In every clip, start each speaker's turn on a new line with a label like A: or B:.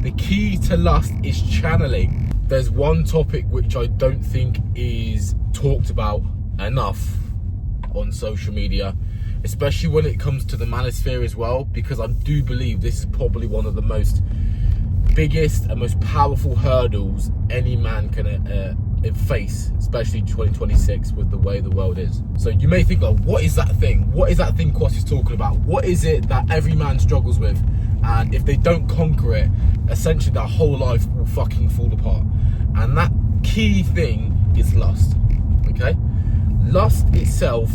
A: The key to lust is channeling. There's one topic which I don't think is talked about enough on social media, especially when it comes to the manosphere as well, because I do believe this is probably one of the most biggest and most powerful hurdles any man can face, especially 2026 with the way the world is. So you may think, oh, what is that thing? What is that thing Quas is talking about? What is it that every man struggles with? And if they don't conquer it, essentially their whole life will fucking fall apart. And that key thing is lust, okay? Lust itself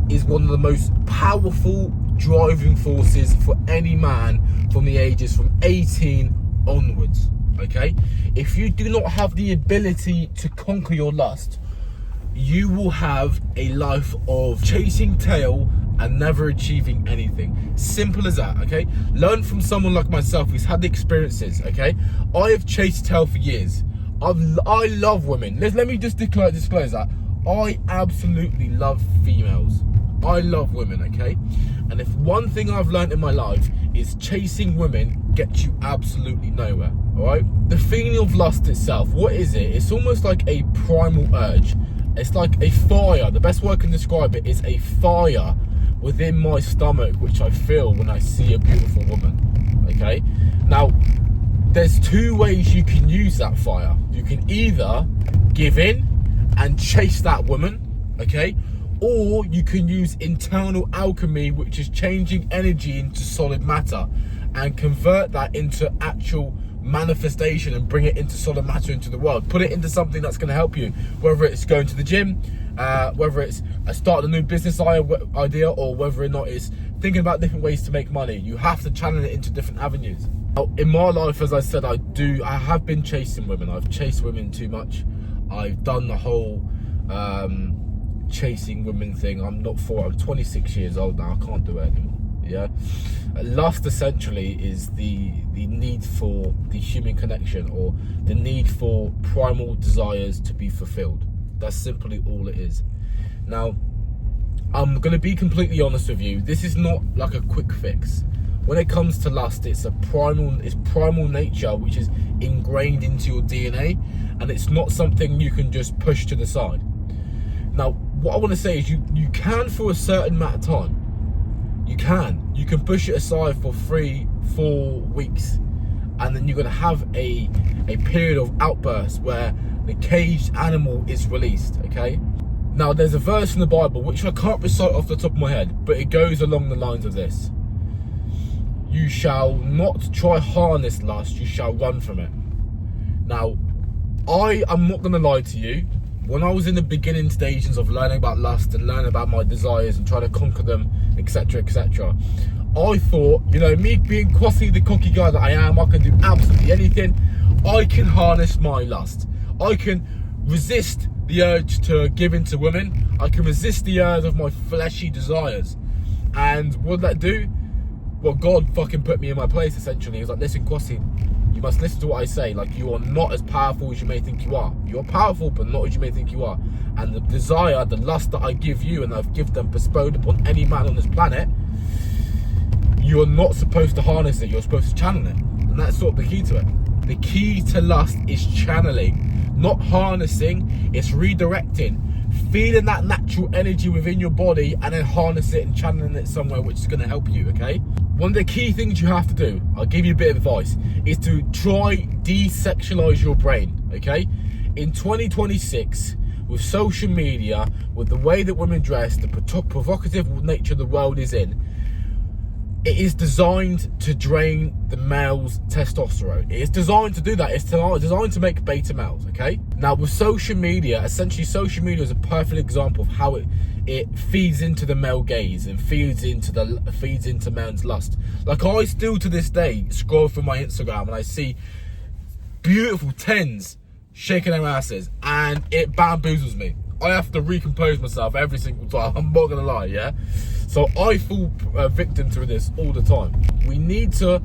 A: is one of the most powerful driving forces for any man from the ages from 18 onwards, okay? If you do not have the ability to conquer your lust, you will have a life of chasing tail and never achieving anything. Simple as that, okay? Learn from someone like myself who's had the experiences, okay? I have chased tail for years. I love women. Let me just disclose that. I absolutely love females. I love women, okay? And if one thing I've learned in my life is chasing women gets you absolutely nowhere, all right? The feeling of lust itself, what is it? It's almost like a primal urge. It's like a fire. The best way I can describe it is a fire within my stomach, which I feel when I see a beautiful woman, okay? Now, there's two ways you can use that fire. You can either give in and chase that woman, okay? Or you can use internal alchemy, which is changing energy into solid matter and convert that into actual manifestation and bring it into solid matter into the world. Put it into something that's going to help you, whether it's going to the gym, whether it's starting a new business idea, or whether or not it's thinking about different ways to make money. You have to channel it into different avenues. Now, in my life, as I said, I have been chasing women. I've chased women too much. I've done the whole chasing women thing. I'm 26 years old now. I can't do it anymore. Yeah, lust essentially is the need for the human connection, or the need for primal desires to be fulfilled. That's simply all it is. Now, I'm gonna be completely honest with you. This is not like a quick fix. When it comes to lust, it's primal nature, which is ingrained into your DNA, and it's not something you can just push to the side. Now, what I want to say is you can, for a certain amount of time, you can push it aside for 3-4 weeks, and then you're going to have a period of outbursts where the caged animal is released, okay? Now, there's a verse in the Bible which I can't recite off the top of my head, but it goes along the lines of this: you shall not try harness lust, you shall run from it. Now, I am not going to lie to you. When I was in the beginning stages of learning about lust and learning about my desires and trying to conquer them, etc., etc., I thought, you know, me being Quassie, the cocky guy that I am, I can do absolutely anything. I can harness my lust. I can resist the urge to give in to women. I can resist the urge of my fleshy desires. And what did that do? Well, God fucking put me in my place, essentially. He was like, listen, Quassie, you must listen to what I say. Like, you are not as powerful as you may think you are. You're powerful, but not as you may think you are. And the desire, the lust that I give you, and I've given them bestowed upon any man on this planet, you're not supposed to harness it. You're supposed to channel it. And that's sort of the key to it. The key to lust is channeling, not harnessing. It's redirecting, feeling that natural energy within your body, and then harness it and channeling it somewhere which is going to help you, okay? One of the key things you have to do, I'll give you a bit of advice, is to try desexualize your brain, okay? In 2026, with social media, with the way that women dress, the provocative nature the world is in, it is designed to drain the male's testosterone. It is designed to do that. It's designed to make beta males, okay? Now, with social media, essentially social media is a perfect example of how it feeds into the male gaze and feeds into man's lust. Like, I still to this day scroll through my Instagram and I see beautiful tens shaking their asses, and it bamboozles me. I have to recompose myself every single time. I'm not gonna lie, yeah. So I fall victim to this all the time. We need to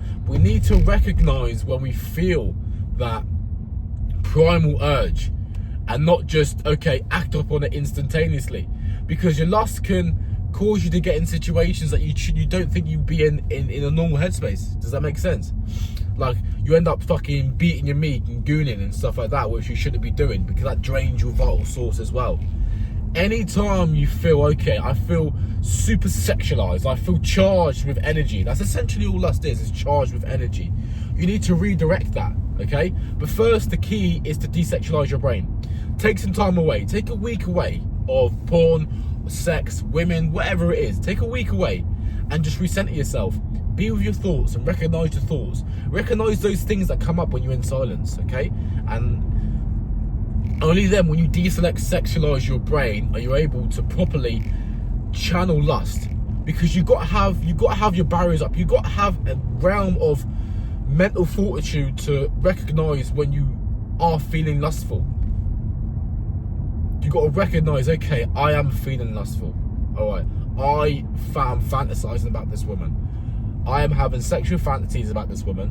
A: recognize when we feel that primal urge, and not just act upon it instantaneously, because your lust can cause you to get in situations that you don't think you'd be in a normal headspace. Does that make sense? like you end up fucking beating your meat and gooning and stuff like that, which you shouldn't be doing, because that drains your vital source as well. Anytime you feel, okay, I feel super sexualized, I feel charged with energy, that's essentially all lust is charged with energy. You need to redirect that, okay? But first, the key is to desexualize your brain. Take some time away, take a week away of porn, sex, women, whatever it is. Take a week away and just recenter yourself. Be with your thoughts and recognize your thoughts. Recognize those things that come up when you're in silence, okay? And only then, when you desexualize your brain, are you able to properly channel lust. Because you got to have your barriers up. You got to have a realm of mental fortitude to recognize when you are feeling lustful. You got to recognize, okay, I am feeling lustful. All right, I am fantasizing about this woman. I am having sexual fantasies about this woman,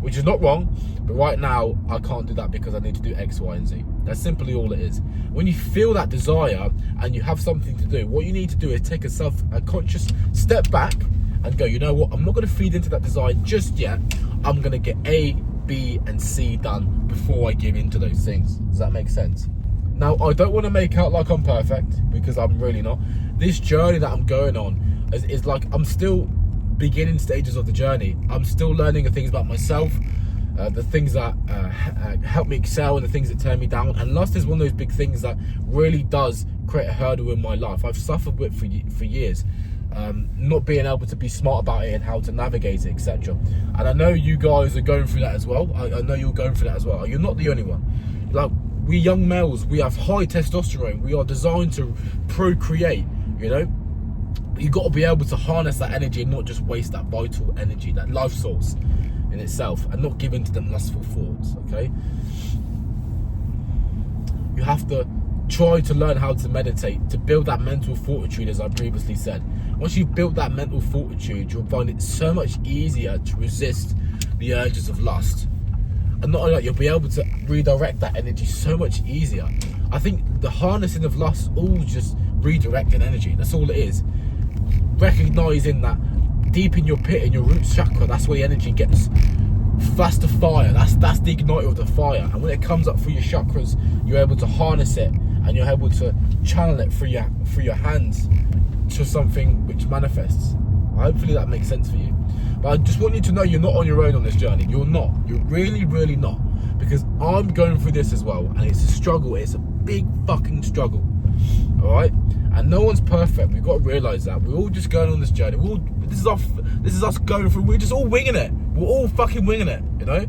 A: which is not wrong, but right now I can't do that because I need to do X, Y, and Z. That's simply all it is. When you feel that desire and you have something to do, what you need to do is take a conscious step back and go, you know what, I'm not going to feed into that desire just yet. I'm going to get A, B, and C done before I give into those things. Does that make sense? Now, I don't want to make out like I'm perfect, because I'm really not. This journey that I'm going on is like, I'm still beginning stages of the journey. I'm still learning the things about myself, the things that help me excel and the things that turn me down. And lust is one of those big things that really does create a hurdle in my life. I've suffered with for years, not being able to be smart about it and how to navigate it, etc. And I know you guys are going through that as well. I know you're going through that as well. You're not the only one. Like, we young males, we have high testosterone. We are designed to procreate, you know. You got to be able to harness that energy and not just waste that vital energy, that life source in itself, and not give in to them lustful thoughts, okay? You have to try to learn how to meditate, to build that mental fortitude, as I previously said. Once you've built that mental fortitude, you'll find it so much easier to resist the urges of lust. And not only that, you'll be able to redirect that energy so much easier. I think the harnessing of lust is all just redirecting energy. That's all it is. Recognizing that deep in your pit, in your root chakra, that's where the energy gets faster fire. That's the igniter of the fire. And when it comes up through your chakras, you're able to harness it, and you're able to channel it through your hands to something which manifests. Hopefully that makes sense for you. But I just want you to know you're not on your own on this journey. You're not. You're really, really not. Because I'm going through this as well, and it's a struggle. It's a big fucking struggle. All right? And no one's perfect. We've got to realise that. We're all just going on this journey. This is us going through. We're just all winging it. We're all fucking winging it, you know?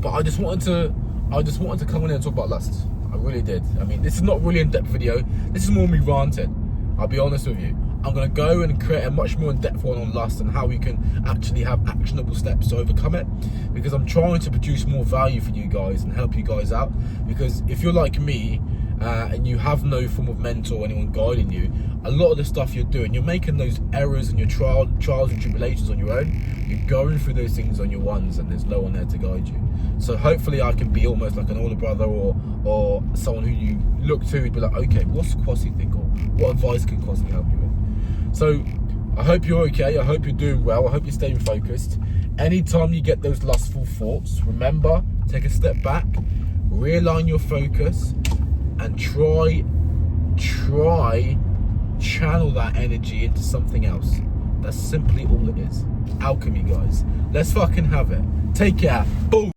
A: But I just wanted to come on here and talk about lust. I really did. I mean, this is not really in-depth video. This is more me ranting. I'll be honest with you. I'm going to go and create a much more in-depth one on lust and how we can actually have actionable steps to overcome it. Because I'm trying to produce more value for you guys and help you guys out. Because if you're like me, and you have no form of mentor or anyone guiding you, a lot of the stuff you're doing, you're making those errors and your trials and tribulations on your own. You're going through those things on your ones, and there's no one there to guide you. So hopefully I can be almost like an older brother or someone who you look to who'd be like, okay, what's Kwasi think, or what advice can Kwasi help you with? So I hope you're okay. I hope you're doing well. I hope you're staying focused. Anytime you get those lustful thoughts, remember, take a step back, realign your focus, and try channel that energy into something else. That's simply all it is. Alchemy, guys. Let's fucking have it. Take care. Boom.